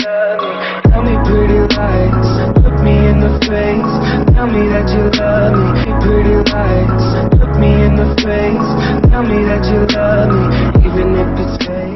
love me. Tell me pretty lies, look me in the face. Tell me that you love me. Pretty lies, look me in the face. Tell me that you love me, even if it's fake.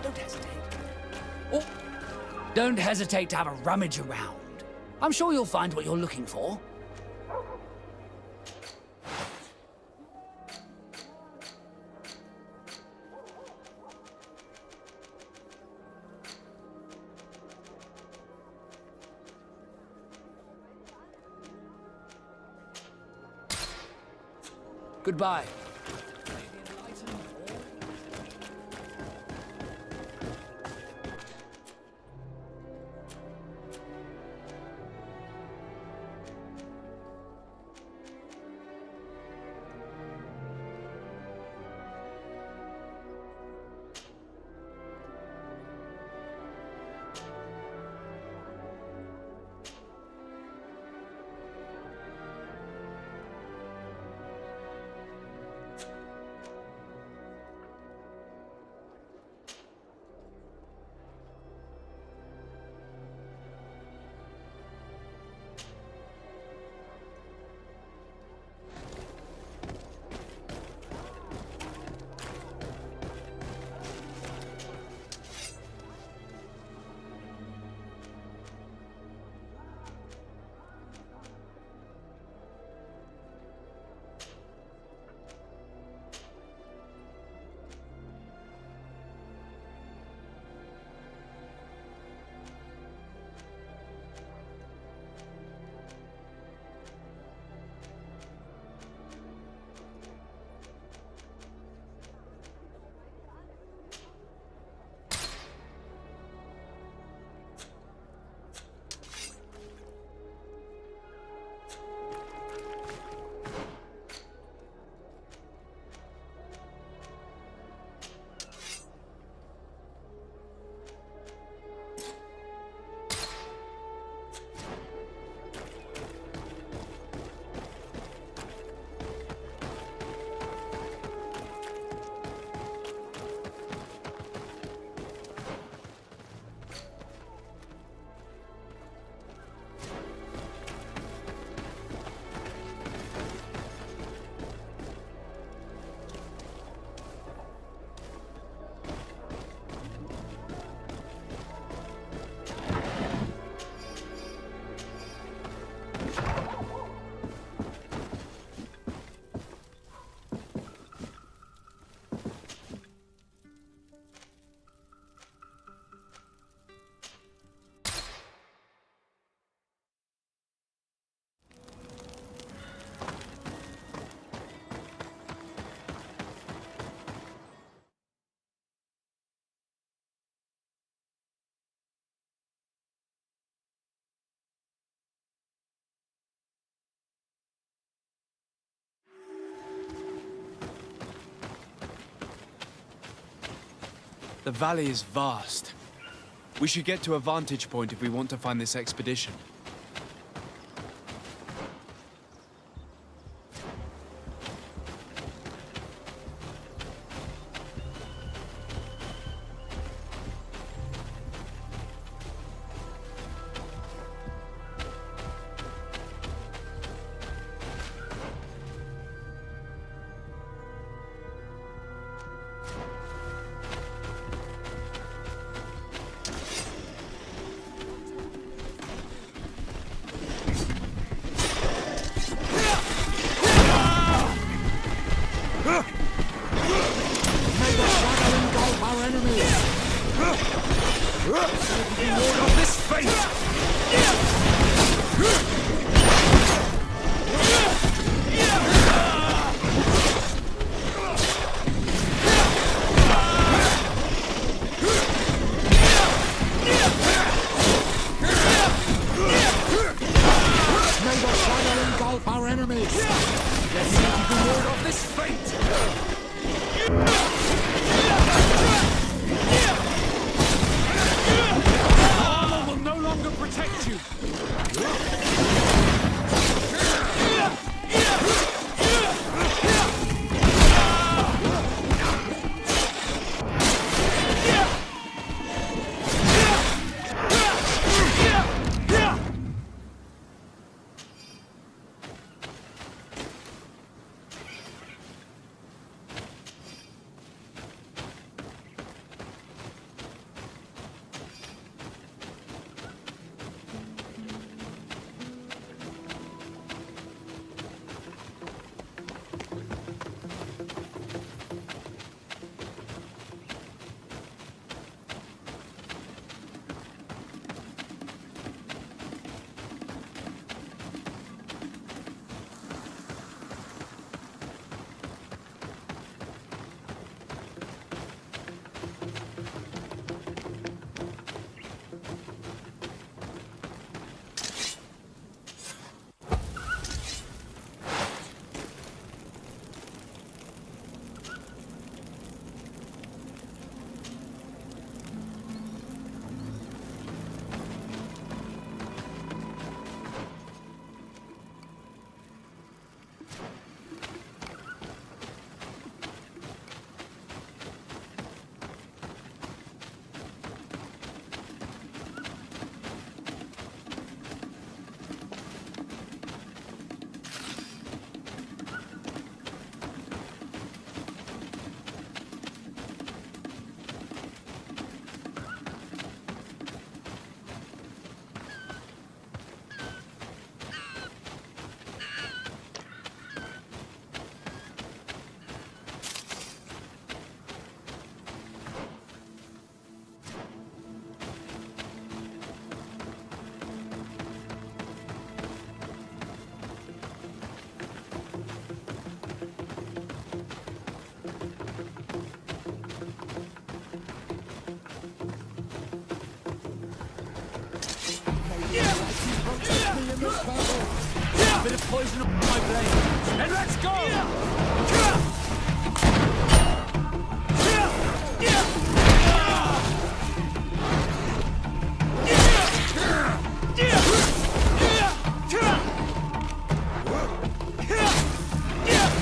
Don't hesitate. Oh, don't hesitate to have a rummage around. I'm sure you'll find what you're looking for. Goodbye. The valley is vast. We should get to a vantage point if we want to find this expedition. help our enemies. Let's see if you can ward off this fate. Armor will no longer protect you. Bit of poison on my blade, and let's go!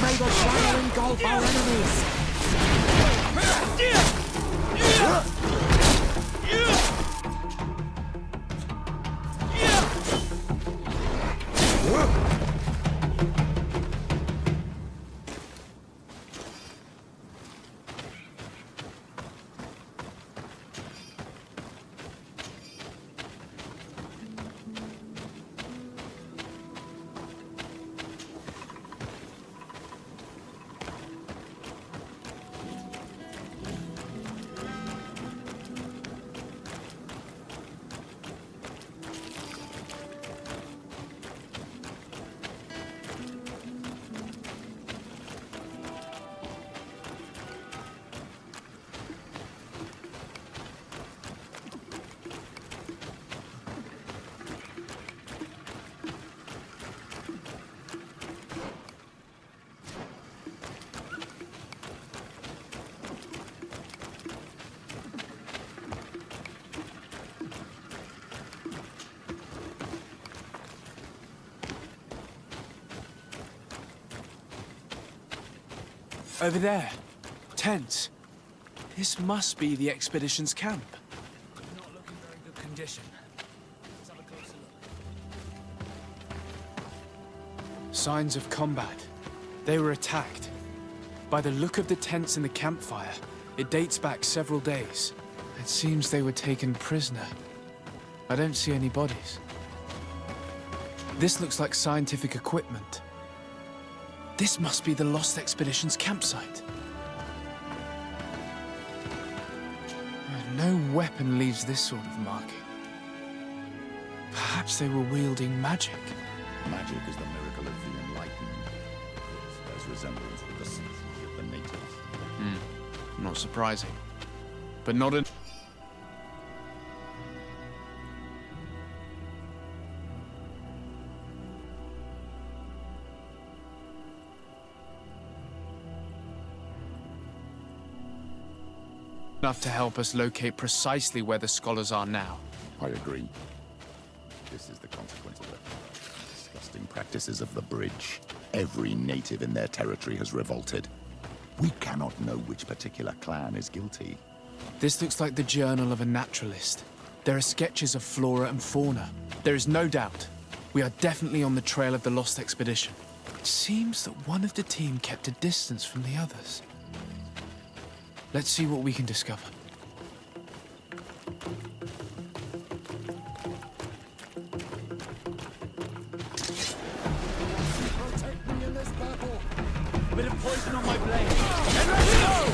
May the fire engulf our enemies! Over there. Tents. This must be the expedition's camp. Not looking very good condition. Let's have a closer look. Signs of combat. They were attacked. By the look of the tents in the campfire, it dates back several days. It seems they were taken prisoner. I don't see any bodies. This looks like scientific equipment. This must be the Lost Expedition's campsite. No weapon leaves this sort of marking. Perhaps they were wielding magic. Magic is the miracle of the enlightened. It bears resemblance with the sorcery of the natives. Not surprising. But not in... Enough to help us locate precisely where the scholars are now. I agree. This is the consequence of the disgusting practices of the bridge. Every native in their territory has revolted. We cannot know which particular clan is guilty. This looks like the journal of a naturalist. There are sketches of flora and fauna. There is no doubt. We are definitely on the trail of the lost expedition. It seems that one of the team kept a distance from the others. Let's see what we can discover. Protect me in this battle. A bit of poison on my blade. And let's go!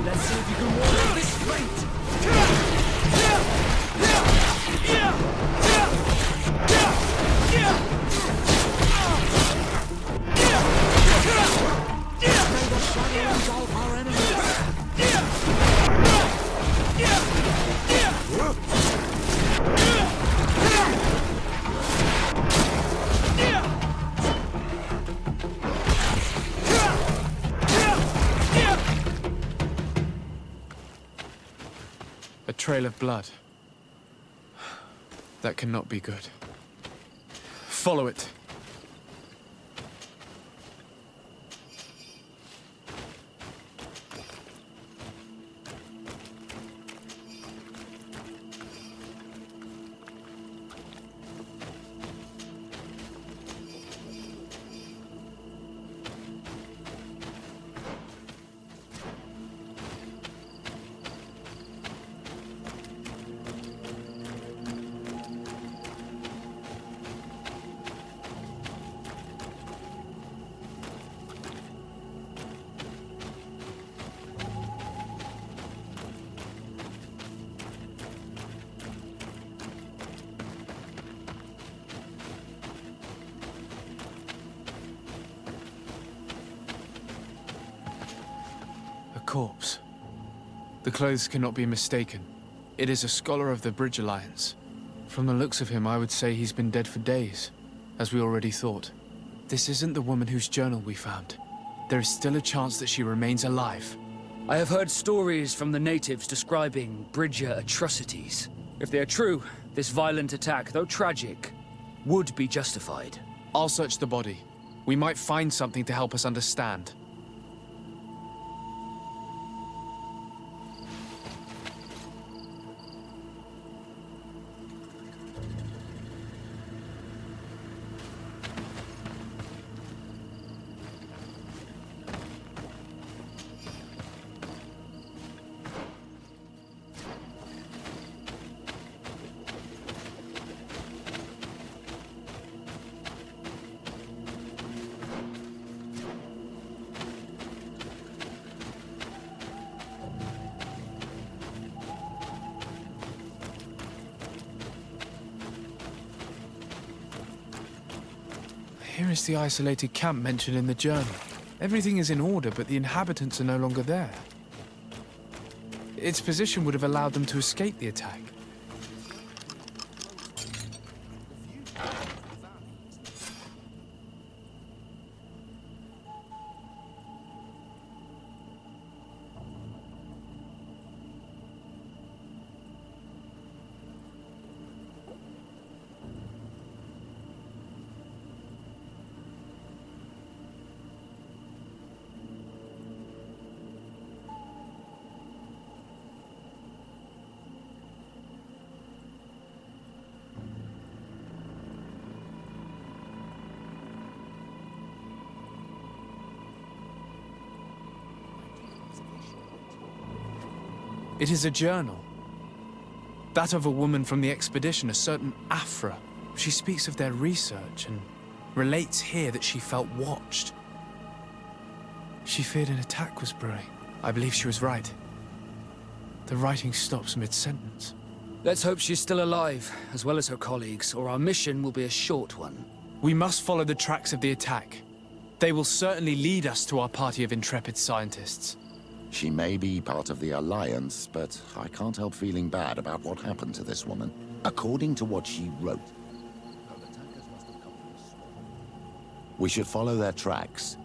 Let's see if you can ward off this fate. May the shadow engulf our enemies. A trail of blood. That cannot be good. Follow it. Corpse. The clothes cannot be mistaken. It is a scholar of the Bridge Alliance. From the looks of him, I would say he's been dead for days, as we already thought. This isn't the woman whose journal we found. There is still a chance that she remains alive. I have heard stories from the natives describing Bridger atrocities. If they are true, this violent attack, though tragic, would be justified. I'll search the body. We might find something to help us understand. Here is the isolated camp mentioned in the journal. Everything is in order, but the inhabitants are no longer there. Its position would have allowed them to escape the attack. It is a journal. That of a woman from the expedition, a certain Aphra. She speaks of their research and relates here that she felt watched. She feared an attack was brewing. I believe she was right. The writing stops mid-sentence. Let's hope she's still alive, as well as her colleagues, or our mission will be a short one. We must follow the tracks of the attack. They will certainly lead us to our party of intrepid scientists. She may be part of the Alliance, but I can't help feeling bad about what happened to this woman. According to what she wrote, we should follow their tracks.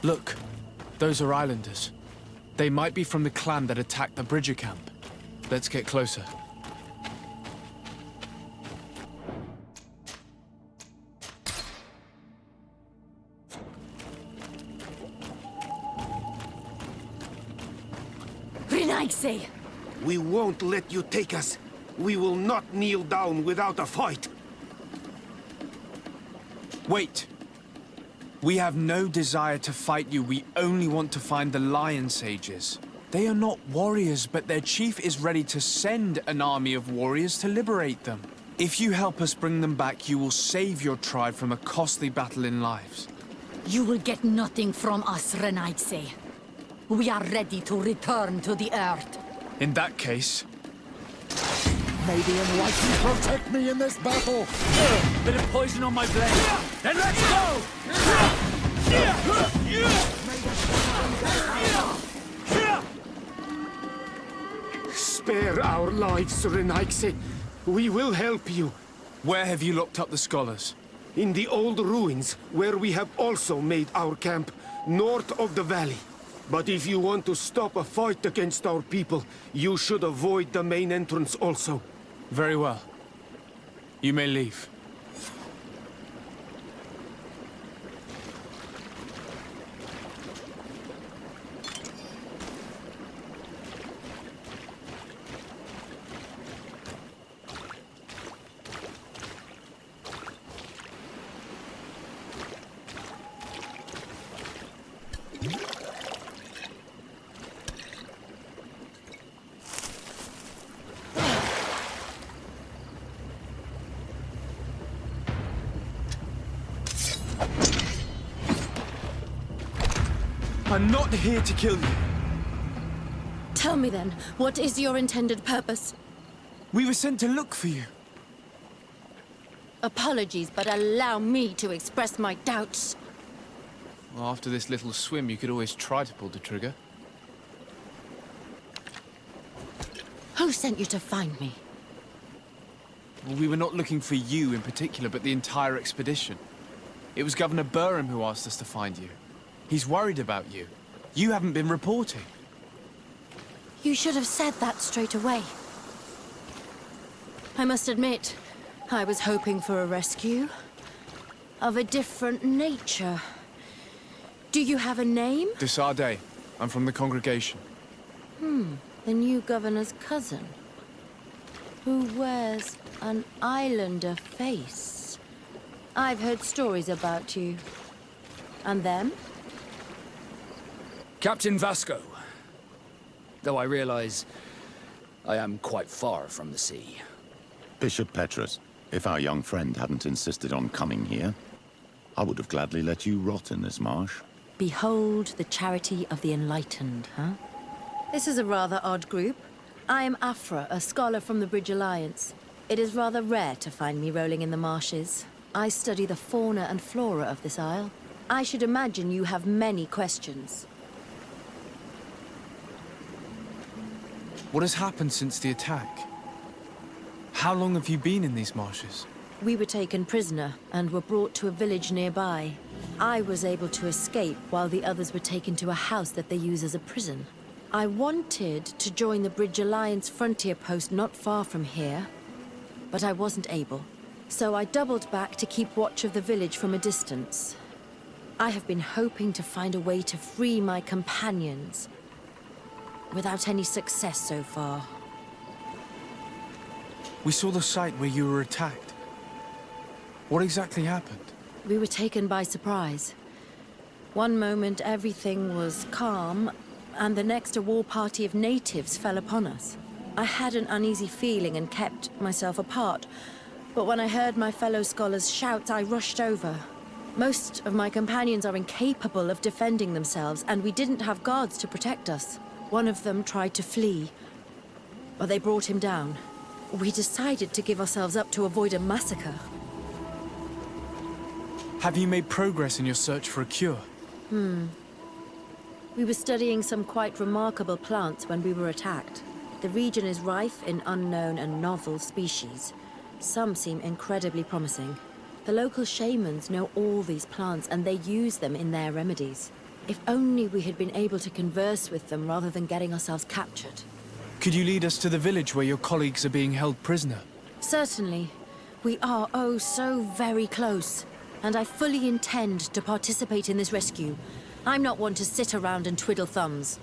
Look, those are islanders. They might be from the clan that attacked the Bridger camp. Let's get closer. We won't let you take us. We will not kneel down without a fight. Wait. We have no desire to fight you. We only want to find the Lion Sages. They are not warriors, but their chief is ready to send an army of warriors to liberate them. If you help us bring them back, you will save your tribe from a costly battle in lives. You will get nothing from us, Renaitse. We are ready to return to the Earth. In that case... Maybe enlighten protect me in this battle! Bit of poison on my blade. Then let's go! Spare our lives, Renaitse. We will help you. Where have you locked up the scholars? In the old ruins, where we have also made our camp, north of the valley. But if you want to stop a fight against our people, you should avoid the main entrance also. Very well. You may leave. I'm not here to kill you. Tell me then, what is your intended purpose? We were sent to look for you. Apologies, but allow me to express my doubts. Well, after this little swim, you could always try to pull the trigger. Who sent you to find me? Well, we were not looking for you in particular, but the entire expedition. It was Governor Burham who asked us to find you. He's worried about you. You haven't been reporting. You should have said that straight away. I must admit, I was hoping for a rescue. Of a different nature. Do you have a name? Desade. I'm from the congregation. The new governor's cousin. Who wears an islander face. I've heard stories about you. And them? Captain Vasco. Though I realize I am quite far from the sea. Bishop Petrus, if our young friend hadn't insisted on coming here, I would have gladly let you rot in this marsh. Behold the charity of the enlightened, huh? This is a rather odd group. I am Aphra, a scholar from the Bridge Alliance. It is rather rare to find me rolling in the marshes. I study the fauna and flora of this isle. I should imagine you have many questions. What has happened since the attack? How long have you been in these marshes? We were taken prisoner and were brought to a village nearby. I was able to escape while the others were taken to a house that they use as a prison. I wanted to join the Bridge Alliance frontier post not far from here, but I wasn't able. So I doubled back to keep watch of the village from a distance. I have been hoping to find a way to free my companions, without any success so far. We saw the site where you were attacked. What exactly happened? We were taken by surprise. One moment everything was calm, and the next a war party of natives fell upon us. I had an uneasy feeling and kept myself apart, but when I heard my fellow scholars' shouts, I rushed over. Most of my companions are incapable of defending themselves, and we didn't have guards to protect us. One of them tried to flee, but they brought him down. We decided to give ourselves up to avoid a massacre. Have you made progress in your search for a cure? We were studying some quite remarkable plants when we were attacked. The region is rife in unknown and novel species. Some seem incredibly promising. The local shamans know all these plants and they use them in their remedies. If only we had been able to converse with them rather than getting ourselves captured. Could you lead us to the village where your colleagues are being held prisoner? Certainly. We are, oh, so very close. And I fully intend to participate in this rescue. I'm not one to sit around and twiddle thumbs.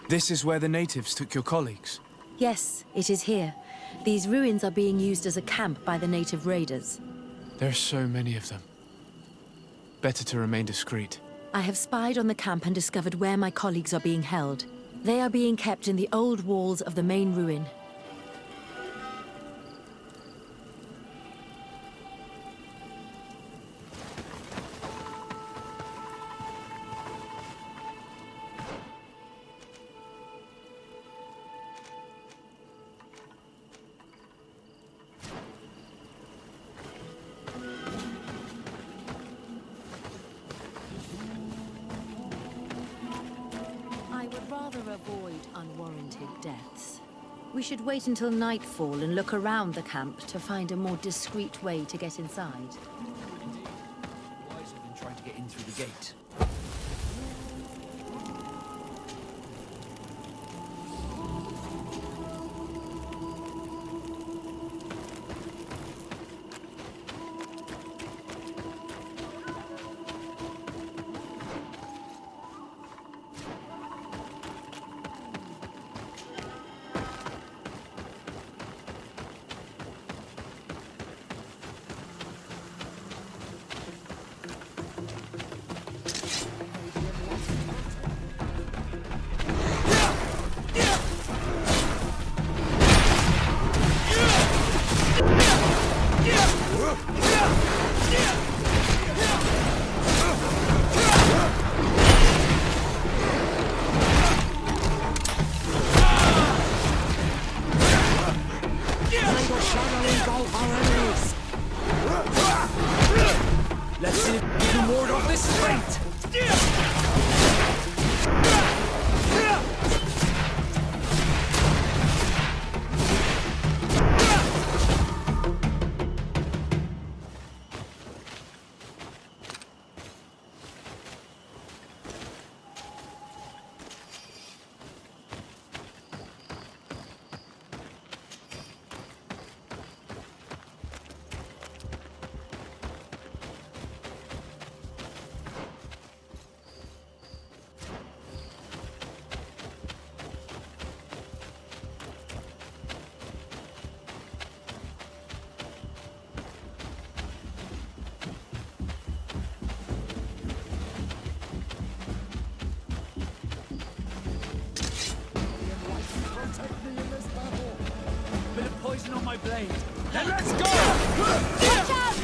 This is where the natives took your colleagues? Yes, it is here. These ruins are being used as a camp by the native raiders. There are so many of them. Better to remain discreet. I have spied on the camp and discovered where my colleagues are being held. They are being kept in the old walls of the main ruin. Avoid unwarranted deaths. We should wait until nightfall and look around the camp to find a more discreet way to get inside. Wiser than trying to get in through the gate. Let's see if we can ward off this fate! Bit of poison on my blade. Then let's go! Watch out!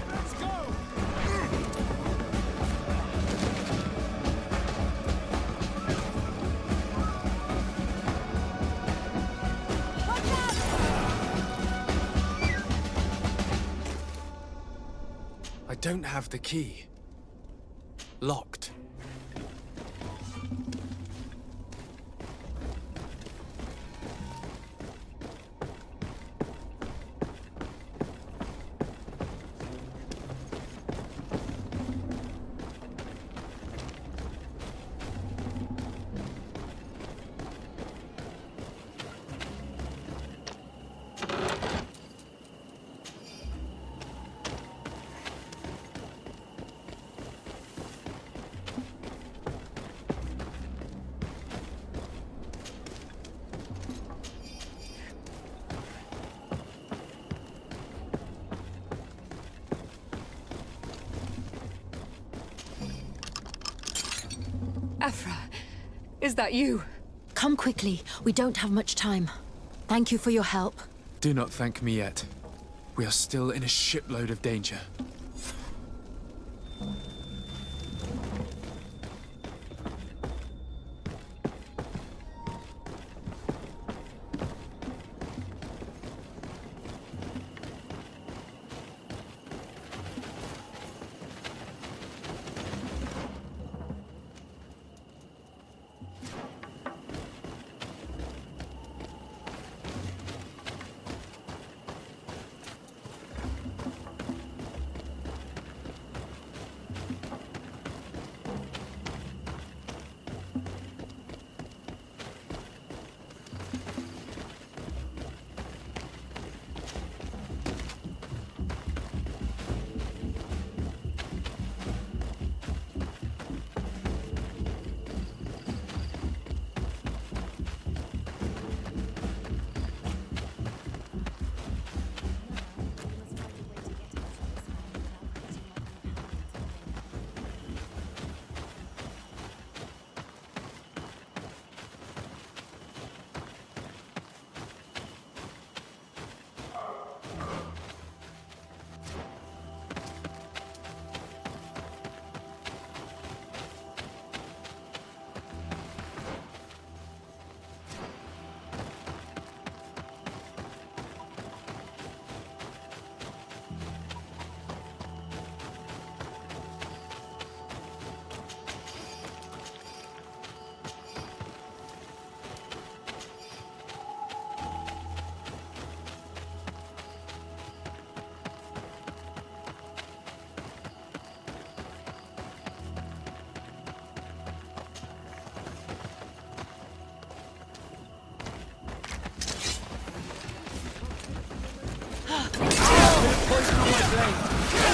Let's go! I don't have the key. Locked. Aphra, is that you? Come quickly. We don't have much time. Thank you for your help. Do not thank me yet. We are still in a shipload of danger.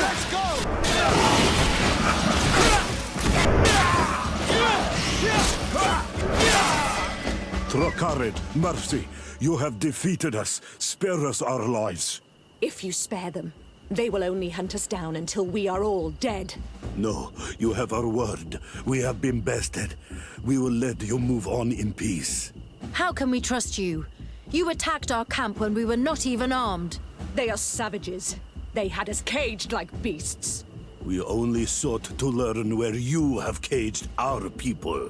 Let's go! Trakarid, mercy, you have defeated us. Spare us our lives. If you spare them, they will only hunt us down until we are all dead. No, you have our word. We have been bested. We will let you move on in peace. How can we trust you? You attacked our camp when we were not even armed. They are savages. They had us caged like beasts. We only sought to learn where you have caged our people.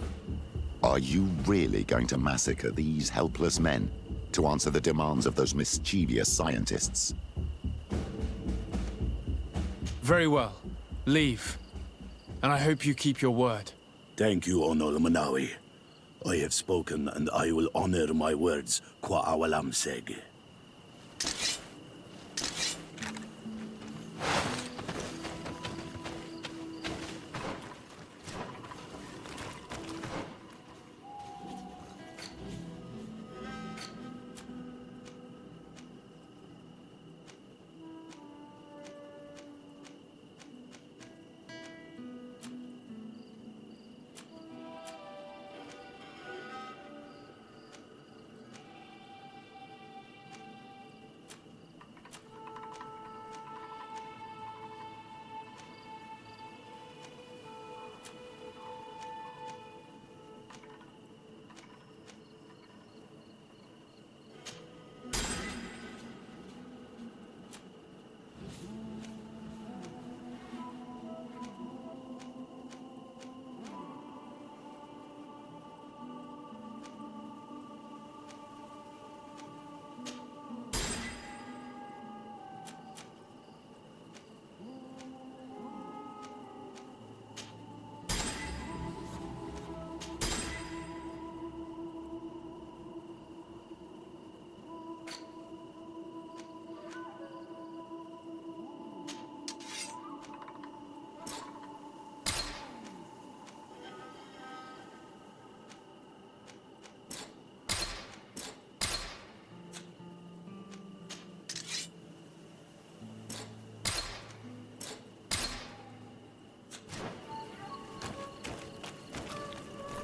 Are you really going to massacre these helpless men to answer the demands of those mischievous scientists? Very well. Leave. And I hope you keep your word. Thank you, Onol Manawi. I have spoken, and I will honor my words, Kwa awalam seg.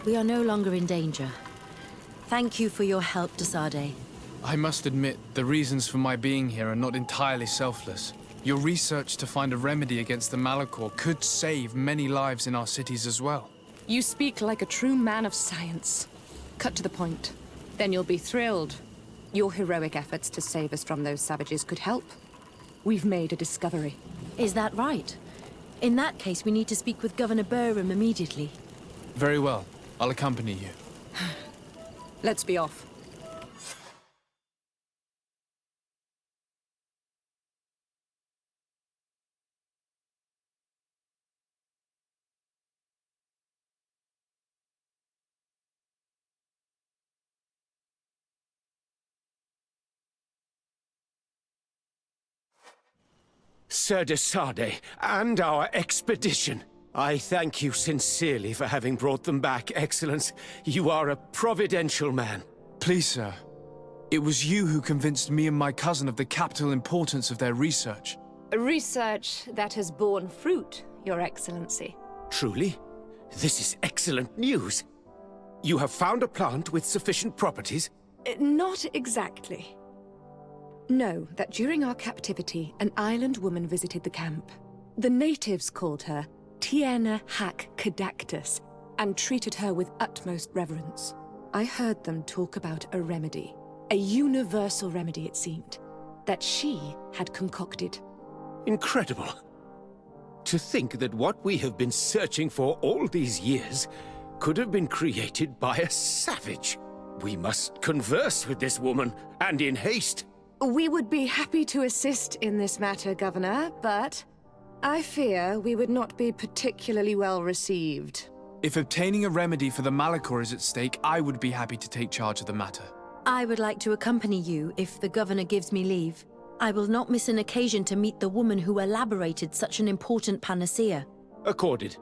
We are no longer in danger. Thank you for your help, Desade. I must admit, the reasons for my being here are not entirely selfless. Your research to find a remedy against the Malachor could save many lives in our cities as well. You speak like a true man of science. Cut to the point. Then you'll be thrilled. Your heroic efforts to save us from those savages could help. We've made a discovery. Is that right? In that case, we need to speak with Governor Burham immediately. Very well. I'll accompany you. Let's be off. Sir Desade, and our expedition. I thank you sincerely for having brought them back, Excellence. You are a providential man. Please, sir. It was you who convinced me and my cousin of the capital importance of their research. Research that has borne fruit, Your Excellency. Truly? This is excellent news. You have found a plant with sufficient properties? Not exactly. Know that during our captivity, an island woman visited the camp. The natives called her Tiena Hac Cadactus and treated her with utmost reverence. I heard them talk about a remedy, a universal remedy it seemed, that she had concocted. Incredible. To think that what we have been searching for all these years could have been created by a savage. We must converse with this woman, and in haste. We would be happy to assist in this matter, Governor, but I fear we would not be particularly well received. If obtaining a remedy for the Malachor is at stake, I would be happy to take charge of the matter. I would like to accompany you if the Governor gives me leave. I will not miss an occasion to meet the woman who elaborated such an important panacea. Accorded.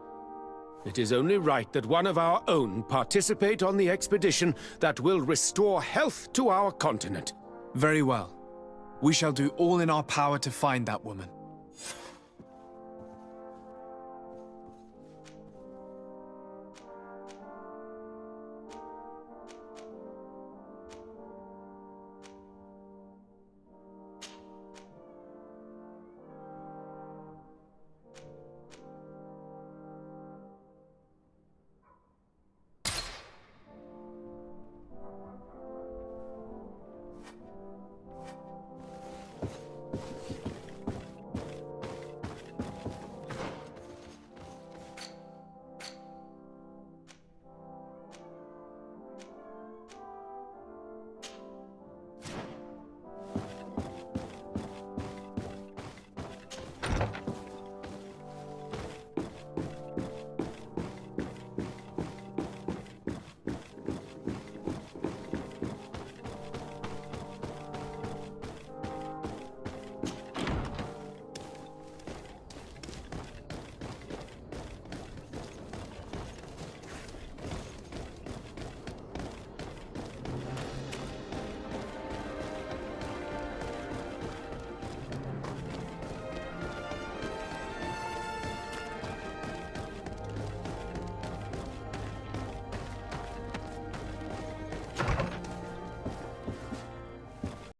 It is only right that one of our own participate on the expedition that will restore health to our continent. Very well. We shall do all in our power to find that woman.